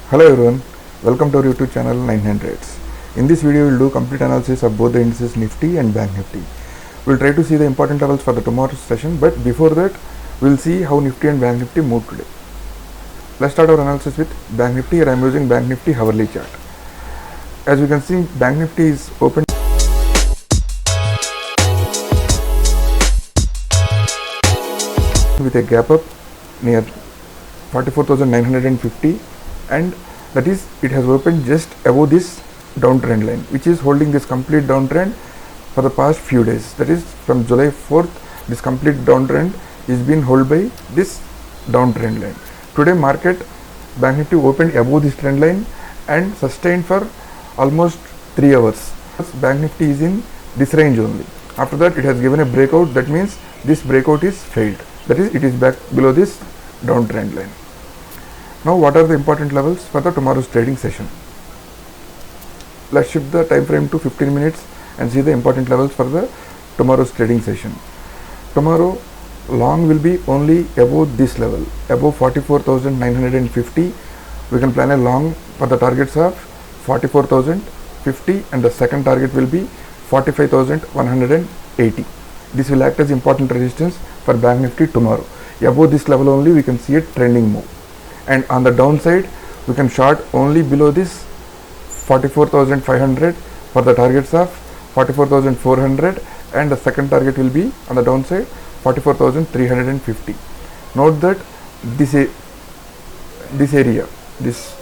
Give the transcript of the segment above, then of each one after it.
Hello everyone, welcome to our YouTube channel 900s. In this video, we will do complete analysis of both the indices Nifty and Bank Nifty. We will try to see the important levels for the tomorrow's session, but before that, we will see how Nifty and Bank Nifty moved today. Let's start our analysis with Bank Nifty. Here I am using Bank Nifty hourly chart. As you can see, Bank Nifty is open with a gap up near 44,950, and that is, it has opened just above this downtrend line, which is holding this complete downtrend for the past few days. That is, from July 4th, this complete downtrend is being held by this downtrend line. Today market, Bank Nifty opened above this trend line and sustained for almost 3 hours. Bank Nifty is in this range only. After that, it has given a breakout. That means this breakout is failed. That is, it is back below this downtrend line. Now, what are the important levels for the tomorrow's trading session? Let's shift the time frame to 15 minutes and see the important levels for the tomorrow's trading session. Tomorrow, long will be only above this level, above 44,950. We can plan a long for the targets of 44,050, and the second target will be 45,180. This will act as important resistance for Bank Nifty tomorrow. Above this level only we can see a trending move, and on the downside we can short only below this 44,500 for the targets of 44,400, and the second target will be on the downside 44,350. Note that this area, this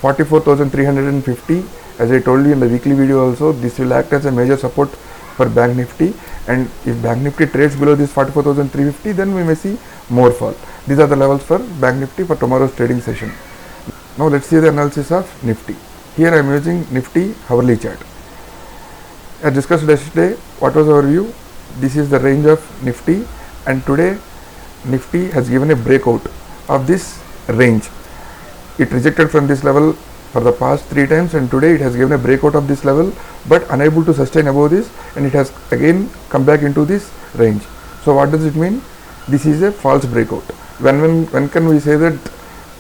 44,350, as I told you in the weekly video also, this will act as a major support for Bank Nifty, and if Bank Nifty trades below this 44,350, then we may see more fall. These are the levels for Bank Nifty for tomorrow's trading session. Now let's see the analysis of Nifty. Here I am using Nifty hourly chart. As discussed yesterday, what was our view? This is the range of Nifty, and today Nifty has given a breakout of this range. It rejected from this level for the past 3 times, and today it has given a breakout of this level but unable to sustain above this, and it has again come back into this range. So what does it mean? This is a false breakout. When can we say that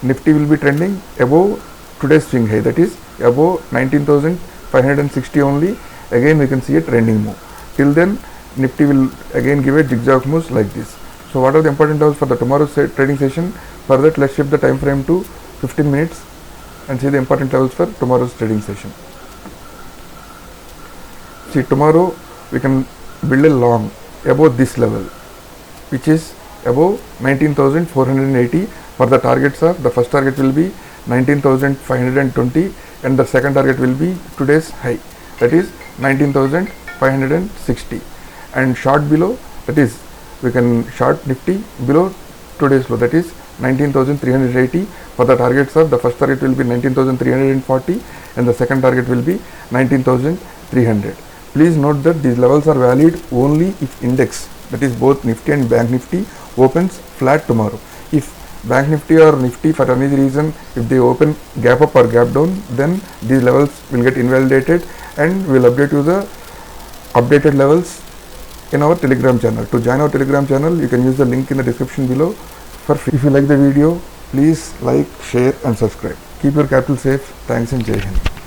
Nifty will be trending? Above today's swing high, that is above 19,560 only. Again we can see a trending move. Till then Nifty will again give a zigzag moves like this. So what are the important levels for the tomorrow's trading session? For that, let's shift the time frame to 15 minutes and see the important levels for tomorrow's trading session. See, tomorrow we can build a long above this level, which is above 19,480. for the targets of, the first target will be 19,520, and the second target will be today's high, that is 19,560, and short below, that is we can short Nifty below today's low, that is 19,380. for the targets of, the first target will be 19,340, and the second target will be 19,300. Please note that these levels are valid only if index, that is both Nifty and Bank Nifty, opens flat tomorrow. If Bank Nifty or Nifty for any reason, if they open gap up or gap down, then these levels will get invalidated, and we will update you the updated levels in our Telegram channel. To join our Telegram channel, you can use the link in the description below for free. If you like the video, please like, share and subscribe. Keep your capital safe. Thanks and Jai Hind.